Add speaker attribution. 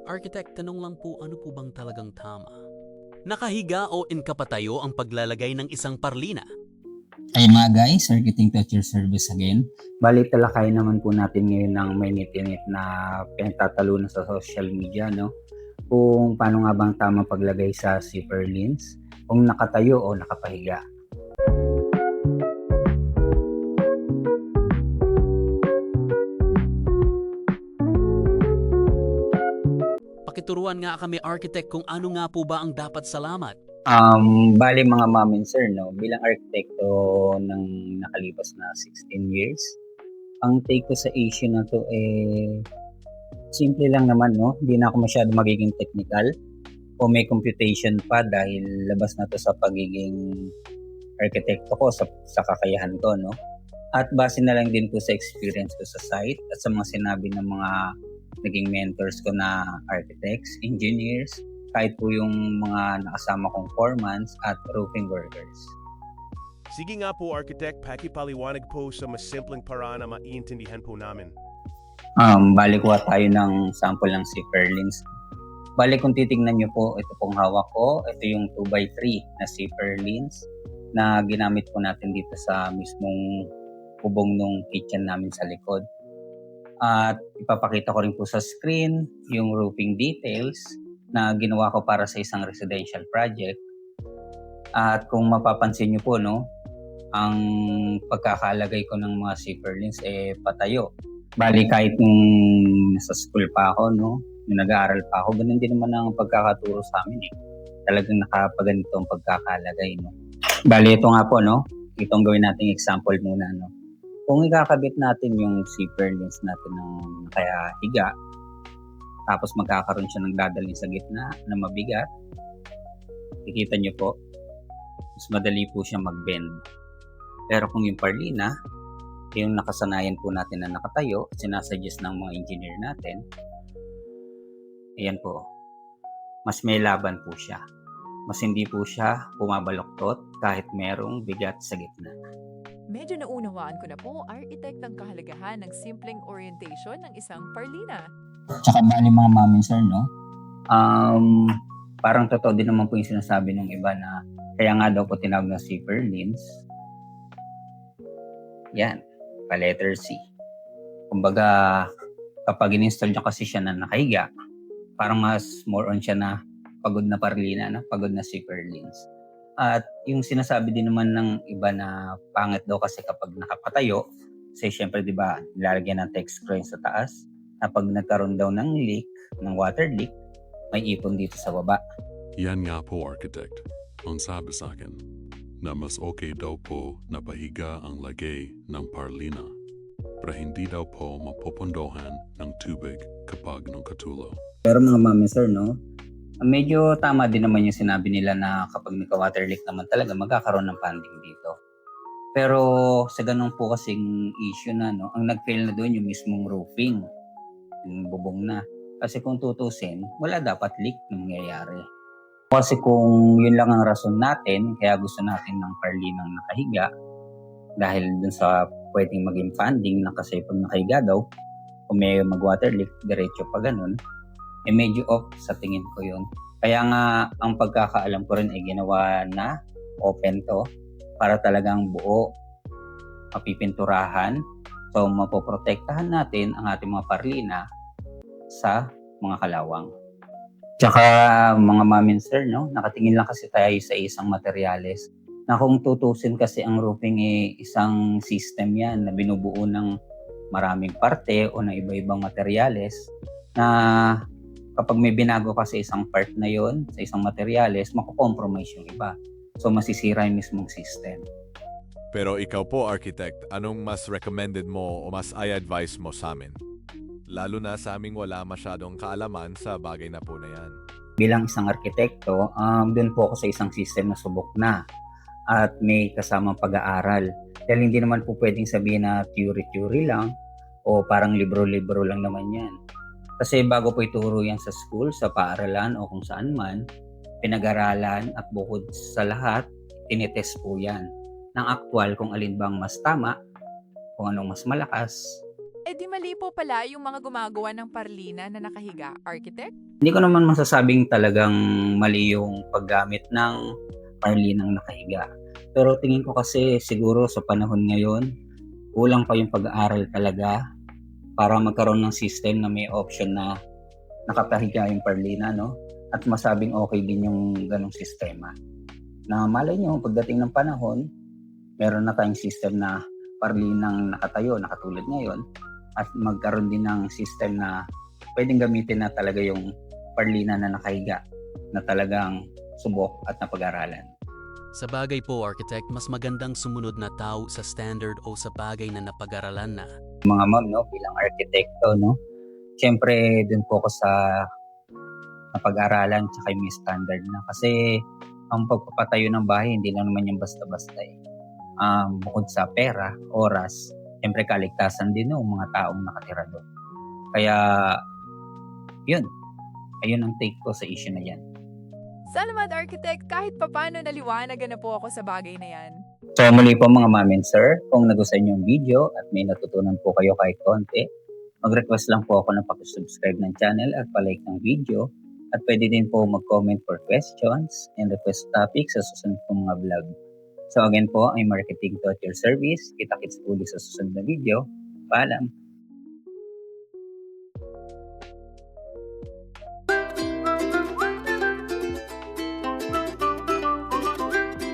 Speaker 1: Architect, tanong lang po, ano po bang talagang tama? Nakahiga o inkapatayo ang paglalagay ng isang parlina?
Speaker 2: Ayun mga guys, Marketing to your service again. Bali, talakayin naman po natin ngayon ng may init na pinagtatalunan sa social media, no? Kung paano nga bang tamang paglagay sa zipper lins, kung nakatayo o nakapahiga.
Speaker 1: Pakituruan nga kami, Architect, kung ano nga po ba ang dapat salamat.
Speaker 2: Bali mga ma'am and sir, no? Bilang arkitekto ng nakalipas na 16 years, ang take ko sa issue na to simple lang naman, no? Hindi na ako masyado magiging technical o may computation pa dahil labas na to sa pagiging arkitekto ko, sa kakayahan ko, no? At base na lang din po sa experience ko sa site at sa mga sinabi ng mga naging mentors ko na architects, engineers, kahit po yung mga nakasama kong foremans at roofing workers.
Speaker 3: Sige nga po, Architect, pakipaliwanag po sa mas simpleng paraan na maiintindihan po namin.
Speaker 2: Bali kuha tayo ng sample ng zipper lins. Bali kung titignan nyo po, ito pong hawak ko, ito yung 2x3 na zipper lins na ginamit po natin dito sa mismong bubong ng kitchen namin sa likod. At ipapakita ko rin po sa screen yung roofing details na ginawa ko para sa isang residential project. At kung mapapansin nyo po, no, ang pagkakalagay ko ng mga zipper lins patayo. Bali kahit nung nasa school pa ako, no, nung nag-aaral pa ako, ganun din naman ang pagkakaturo sa amin Talagang nakapaganito ang pagkakalagay, no. Bali ito nga po, no, itong gawin nating example muna, no. Kung ikakabit natin yung zipper lins natin ng kaya higa, tapos magkakaroon siya ng dadalhin sa gitna na mabigat, kikita nyo po, mas madali po siya mag-bend. Pero kung yung parlina, yung nakasanayan po natin na nakatayo, sinasuggest ng mga engineer natin, ayan po, mas may laban po siya. Mas hindi po siya bumabaloktot kahit merong bigat sa gitna.
Speaker 4: Medyo naunawaan ko na po, Architect, ang kahalagahan ng simpleng orientation ng isang parlina.
Speaker 2: Tsaka bali mga mami sir, no? Parang totoo din naman po yung sinasabi ng iba na kaya nga daw po tinawag na zipper lins. Yan, pa letter C. Kumbaga, kapag in-install nyo kasi siya na nakahiga, parang mas more on siya na pagod na parlina, na pagod na zipper lins. At yung sinasabi din naman ng iba na pangit daw kasi kapag nakapatayo, kasi syempre di ba nilalagyan ng text screen sa taas, na pag nagkaroon daw ng leak, ng water leak, may ipon dito sa baba.
Speaker 5: Yan nga po, Architect. Ang sabi sa akin, na mas okay daw po na pahiga ang lagay ng parlina para hindi daw po mapupundohan ng tubig kapag nung katulo.
Speaker 2: Pero mga mami sir, no, medyo tama din naman yung sinabi nila na kapag nagka-water leak naman talaga, magkakaroon ng funding dito. Pero sa ganun po kasing issue na, no, ang nag-fail na doon yung mismong roofing, yung bubong na. Kasi kung tutusin, wala dapat leak na mangyayari. Kasi kung yun lang ang rason natin, kaya gusto natin ng parlinang nakahiga, dahil dun sa pwedeng maging funding na kasi pag nakahiga daw, kung may mag-water leak, diretso pa ganun, medyo off sa tingin ko yun. Kaya nga, ang pagkakaalam ko rin ay ginawa na open to para talagang buo, mapipinturahan. So, mapoprotektahan natin ang ating mga parlina sa mga kalawang. Tsaka mga mami and sir, no, nakatingin lang kasi tayo sa isang materyales na kung tutusin kasi ang roofing isang system yan na binubuo ng maraming parte o ng iba-ibang materyales na kapag may binago ka sa isang part na yon, sa isang materyales, makukompromise yung iba. So masisira yung mismong system.
Speaker 6: Pero ikaw po, Architect, anong mas recommended mo o mas i-advise mo sa amin? Lalo na sa aming wala masyadong kaalaman sa bagay na po na yan.
Speaker 2: Bilang isang arkitekto, doon po ako sa isang system na subok na at may kasamang pag-aaral. Dahil hindi naman po pwedeng sabihin na theory-theory lang o parang libro-libro lang naman yan. Kasi bago po ituro yan sa school, sa paaralan o kung saan man, pinag-aralan at bukod sa lahat, tinitest po yan ng aktwal kung alin bang mas tama, kung anong mas malakas,
Speaker 4: Eh di mali po pala yung mga gumagawa ng parlina na nakahiga, architect?
Speaker 2: Hindi ko naman masasabing talagang mali yung paggamit ng parlinang nakahiga. Pero tingin ko kasi siguro sa panahon ngayon, kulang pa yung pag-aaral talaga para magkaroon ng system na may option na nakapahiga yung parlina, no? At masabing okay din yung ganong sistema. Na malay nyo, pagdating ng panahon, meron na tayong system na parlinang nakatayo, nakatulad ngayon, at magkaroon din ng system na pwedeng gamitin na talaga yung parlina na nakahiga na talagang subok at napag-aralan.
Speaker 1: Sa bagay po, architect, mas magandang sumunod na tao sa standard o sa bagay na napag-aralan na.
Speaker 2: Mga ma'am, no, bilang arkitekto, no, siyempre dun po ako sa napag-aralan tsaka yung may standard na. Kasi ang pagpapatayo ng bahay, hindi lang naman yung basta-basta eh. Bukod sa pera, oras, siyempre kaligtasan din ng mga taong nakatira doon. Kaya, yun. Ayun ang take ko sa issue na yan.
Speaker 4: Salamat, architect. Kahit papano naliwanagan na po ako sa bagay na yan.
Speaker 2: So muli po mga ma'am and sir, kung nagustuhan niyo yung video at may natutunan po kayo kahit konti, mag-request lang po ako na pakisubscribe ng channel at palike ng video. At pwede din po mag-comment for questions and request topics sa susunod pong mga vlog. So again po, I'm Marketing to at your service. Kita-kits po ulit sa susunod na video. Paalam!